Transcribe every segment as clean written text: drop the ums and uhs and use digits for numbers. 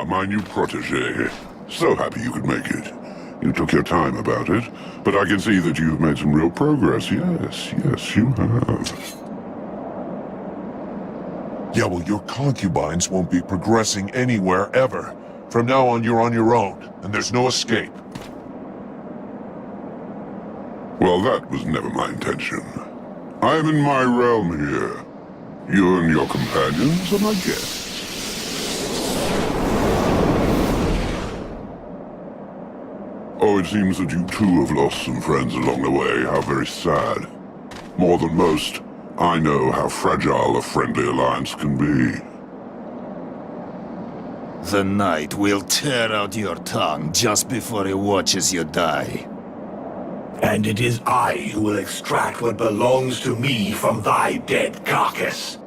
My new protege. So happy you could make it. You took your time about it, but I can see that you've made some real progress. Yes, you have. Yeah, well, your concubines won't be progressing anywhere ever. From now on, you're on your own, and there's no escape. Well, that was never my intention. I'm in my realm here. You and your companions are my guests. Oh, it seems that you too have lost some friends along the way. How very sad. More than most, I know how fragile a friendly alliance can be. The Knight will tear out your tongue just before he watches you die. And it is I who will extract what belongs to me from thy dead carcass.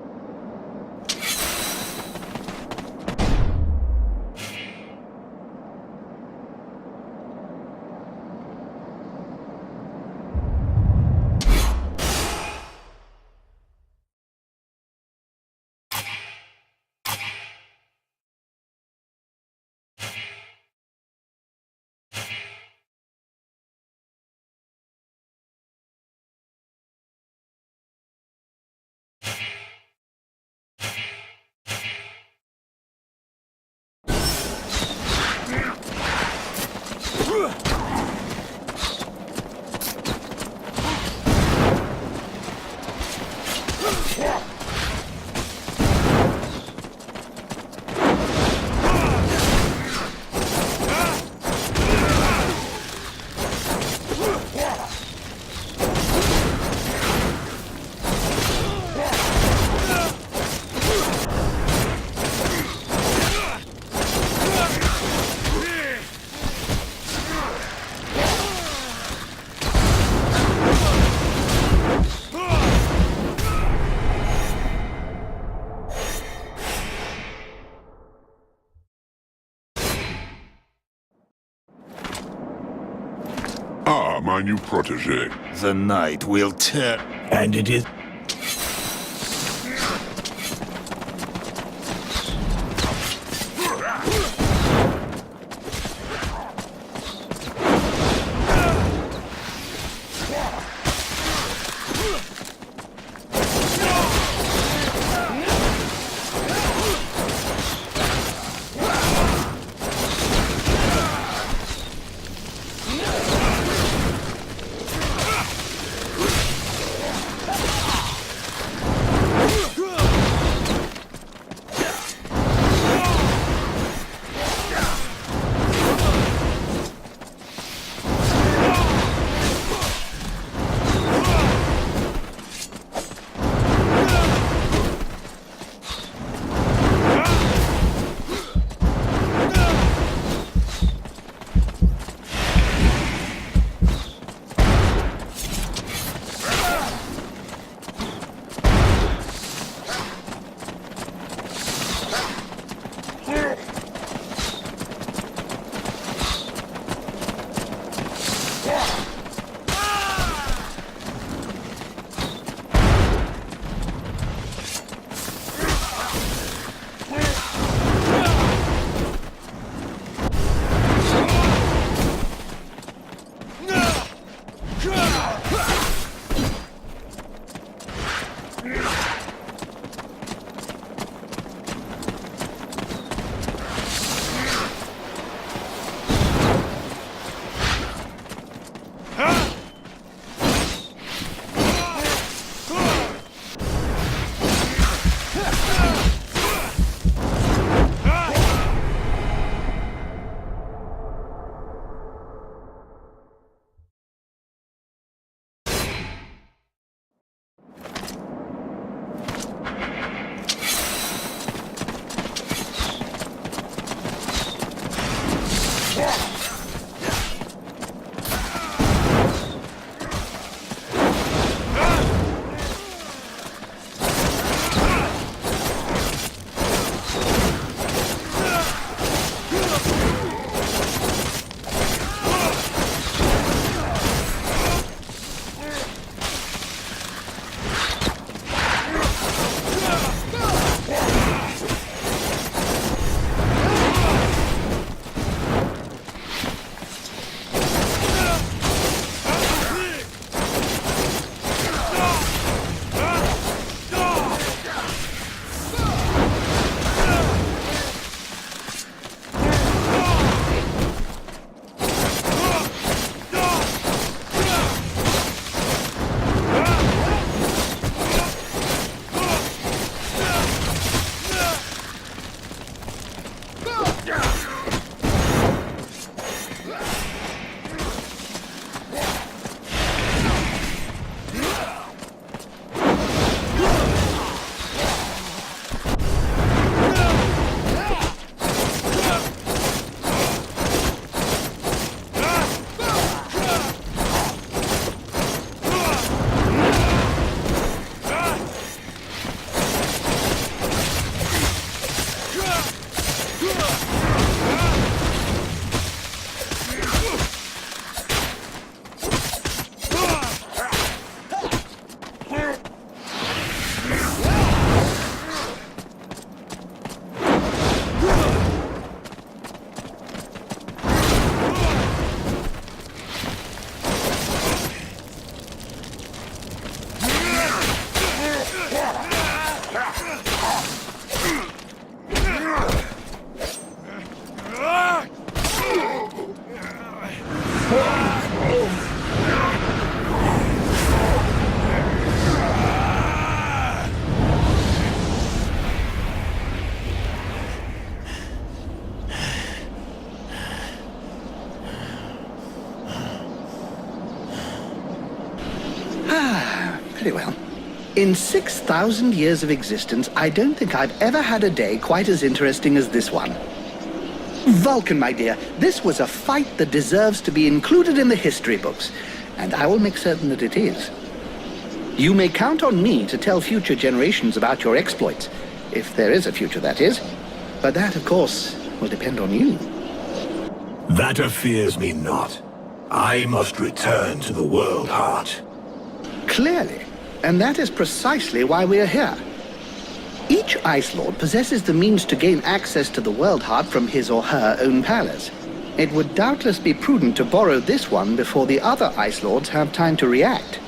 My new protege. The Knight will tear... And it is... In 6,000 years of existence, I don't think I've ever had a day quite as interesting as this one. Vulcan, my dear, this was a fight that deserves to be included in the history books, and I will make certain that it is. You may count on me to tell future generations about your exploits, if there is a future, that is. But that, of course, will depend on you. That fears me not. I must return to the World Heart. Clearly, and that is precisely why we are here. Each Ice Lord possesses the means to gain access to the World Heart from his or her own palace. It would doubtless be prudent to borrow this one before the other Ice Lords have time to react.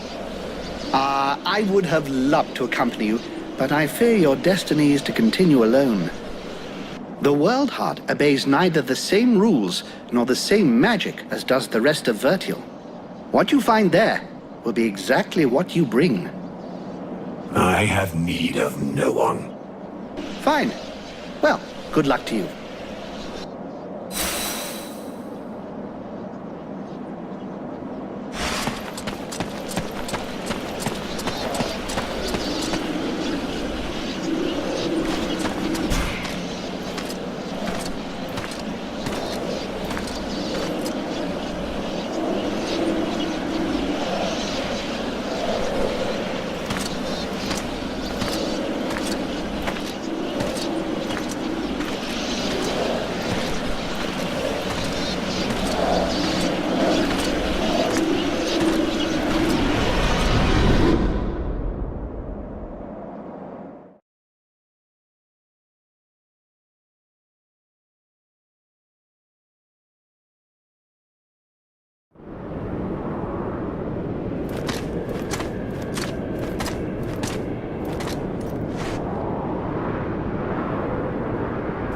I would have loved to accompany you, but I fear your destiny is to continue alone. The World Heart obeys neither the same rules nor the same magic as does the rest of Vertial. What you find there will be exactly what you bring. I have need of no one. Fine. Well, good luck to you.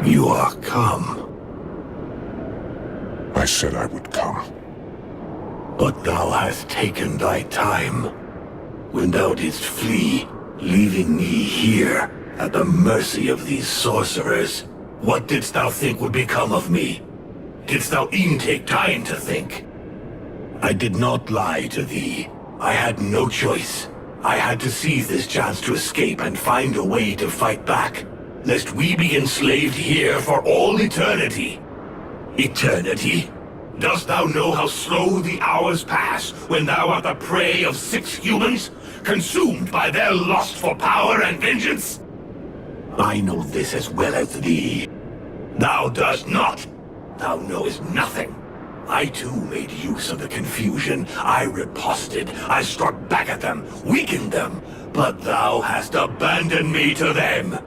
You are come. I said I would come. But thou hast taken thy time. When thou didst flee, leaving me here at the mercy of these sorcerers, what didst thou think would become of me? Didst thou e'en take time to think? I did not lie to thee. I had no choice. I had to seize this chance to escape and find a way to fight back, lest we be enslaved here for all eternity. Eternity? Dost thou know how slow the hours pass when thou art the prey of 6 humans, consumed by their lust for power and vengeance? I know this as well as thee. Thou dost not. Thou knowest nothing. I too made use of the confusion. I riposted. I struck back at them, weakened them. But thou hast abandoned me to them.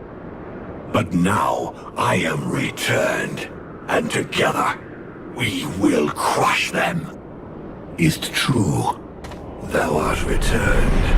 But now I am returned, and together we will crush them. Is't true? Thou art returned.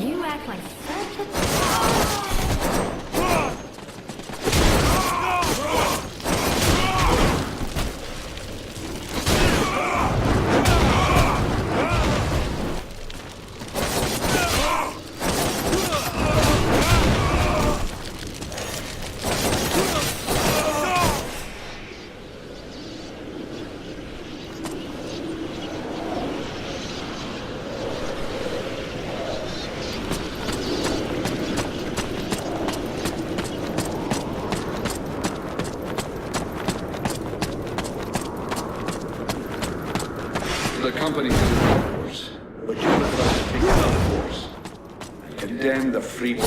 You act like such a... The company took the force, but you left us to take another force and condemn the free.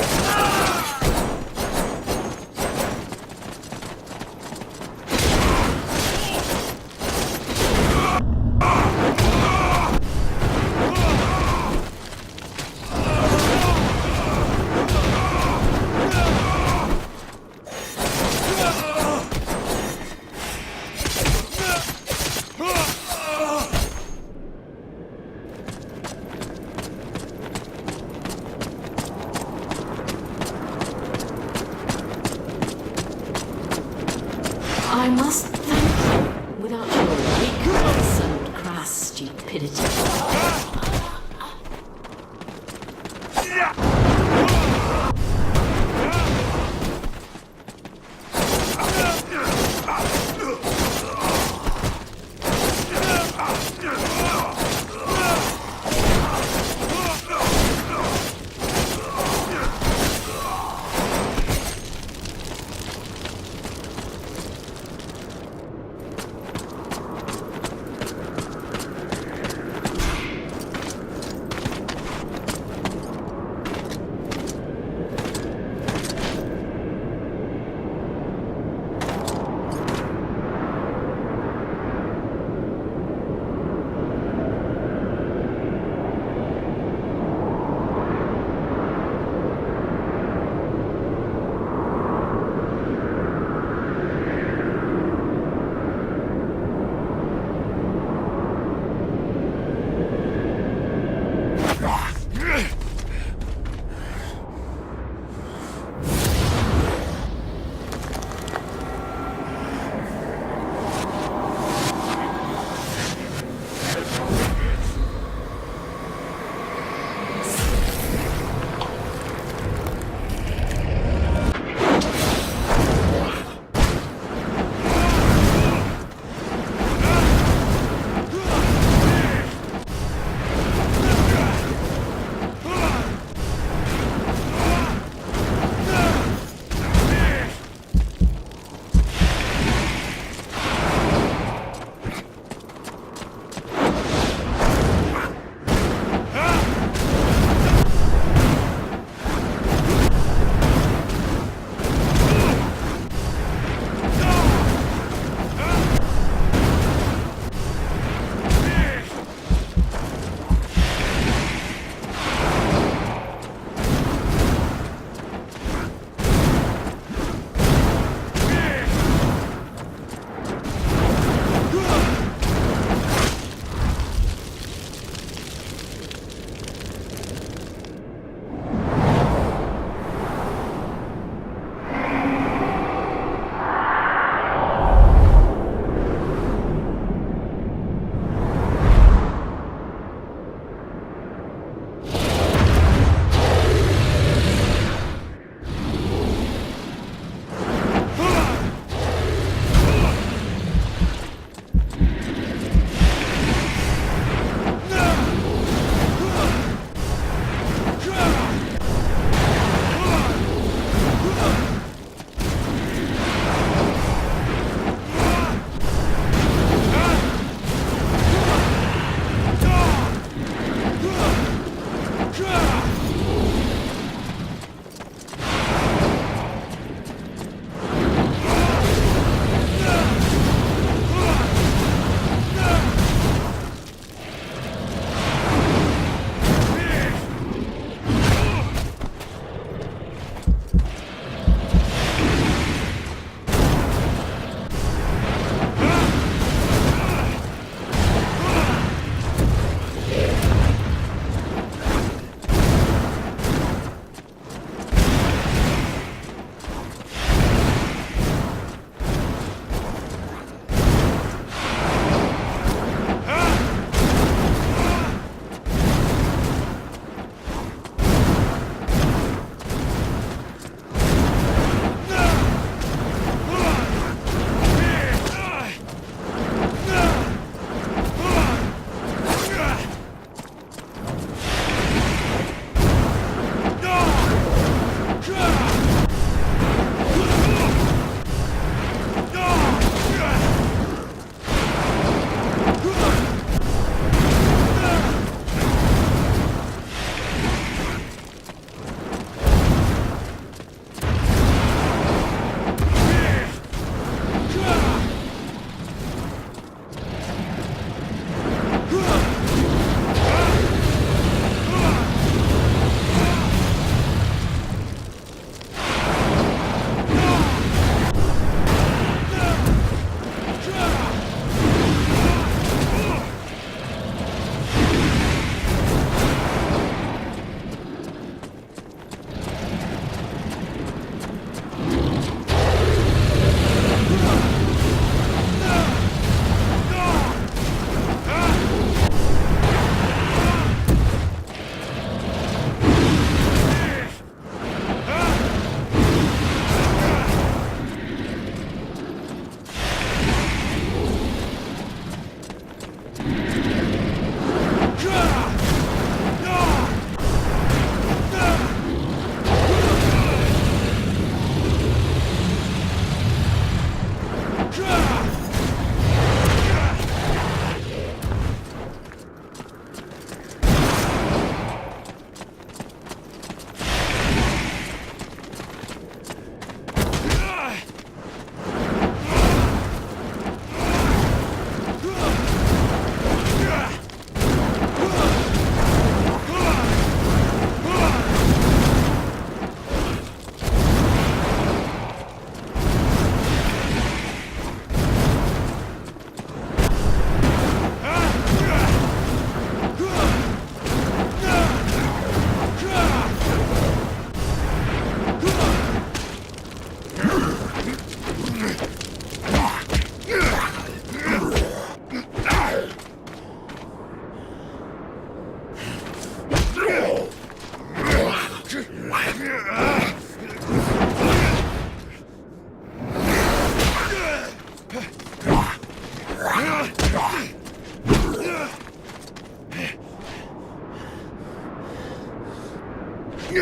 I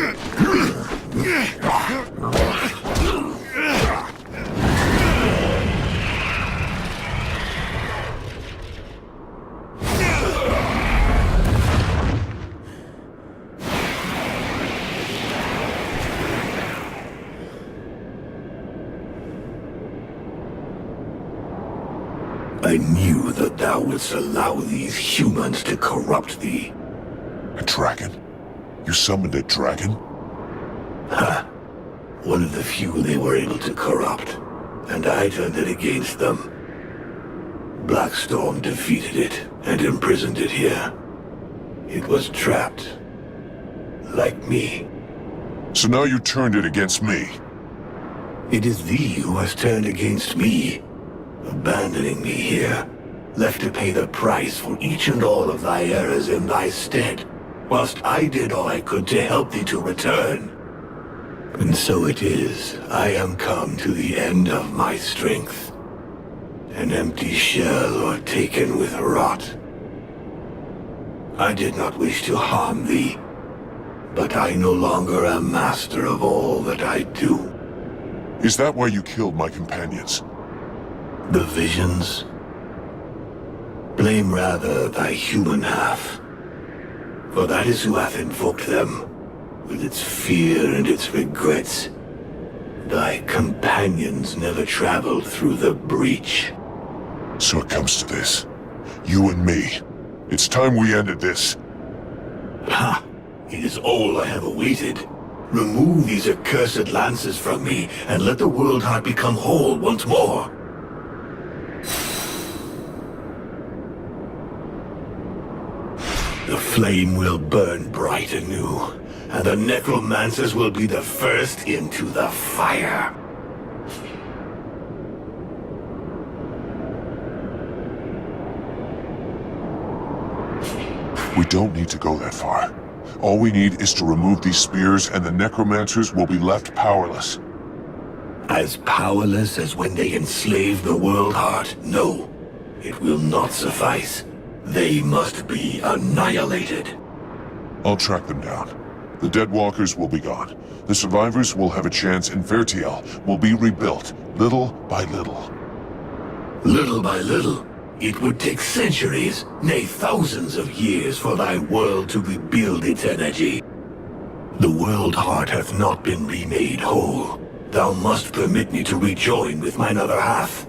knew that thou wouldst allow these humans to corrupt thee. A dragon? You summoned a dragon? One of the few they were able to corrupt, and I turned it against them. Blackstorm defeated it and imprisoned it here. It was trapped. Like me. So now you turned it against me. It is thee who has turned against me, abandoning me here, left to pay the price for each and all of thy errors in thy stead, whilst I did all I could to help thee to return. And so it is, I am come to the end of my strength. An empty shell or taken with rot. I did not wish to harm thee, but I no longer am master of all that I do. Is that why you killed my companions? The visions? Blame rather thy human half, for that is who hath invoked them. With its fear and its regrets, thy companions never traveled through the breach. So it comes to this. You and me. It's time we ended this. Ha! It is all I have awaited. Remove these accursed lances from me, and let the World Heart become whole once more. The flame will burn bright anew, and the necromancers will be the first into the fire. We don't need to go that far. All we need is to remove these spears and the necromancers will be left powerless. As powerless as when they enslaved the World Heart? No, it will not suffice. They must be annihilated. I'll track them down. The Dead Walkers will be gone. The survivors will have a chance and Vertiel will be rebuilt, little by little. Little by little, it would take centuries, nay thousands of years for thy world to rebuild its energy. The World Heart hath not been remade whole. Thou must permit me to rejoin with mine other half.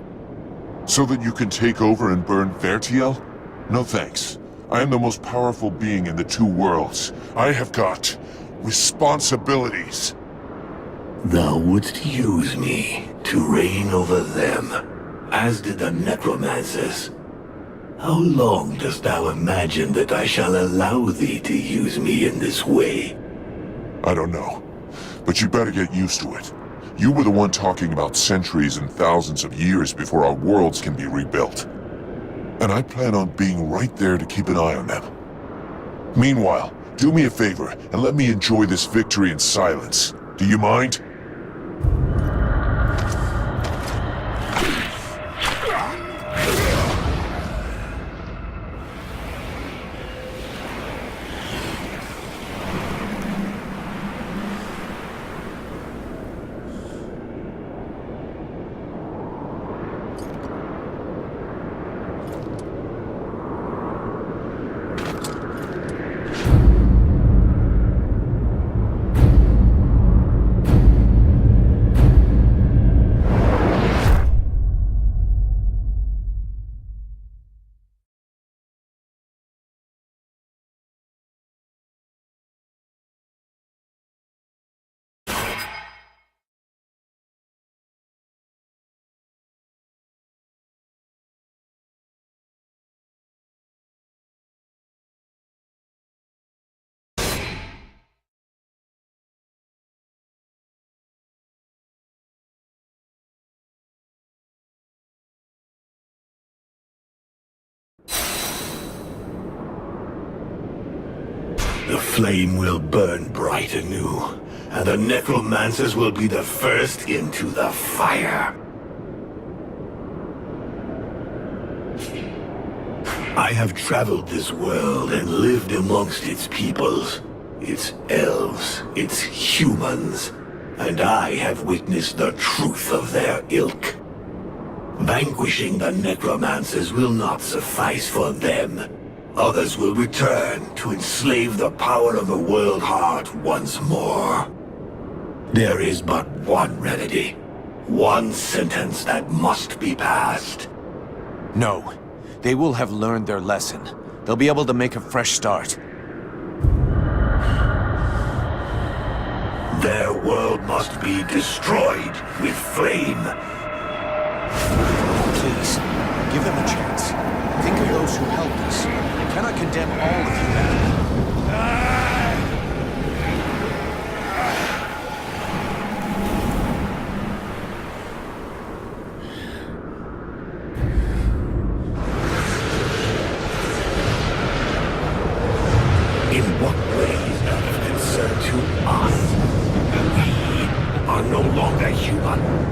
So that you can take over and burn Vertiel? No thanks. I am the most powerful being in the two worlds. I have got responsibilities. Thou wouldst use me to reign over them, as did the necromancers. How long dost thou imagine that I shall allow thee to use me in this way? I don't know, but you better get used to it. You were the one talking about centuries and thousands of years before our worlds can be rebuilt. And I plan on being right there to keep an eye on them. Meanwhile, do me a favor and let me enjoy this victory in silence. Do you mind? The flame will burn bright anew, and the necromancers will be the first into the fire. I have traveled this world and lived amongst its peoples. It's elves, it's humans, and I have witnessed the truth of their ilk. Vanquishing the necromancers will not suffice for them. Others will return to enslave the power of the World Heart once more. There is but one remedy. One sentence that must be passed. No. They will have learned their lesson. They'll be able to make a fresh start. Their world must be destroyed with flame. Please, give them a chance. Think of those who helped us. I cannot condemn all of humanity. In what way is that of concern to us? We are no longer human.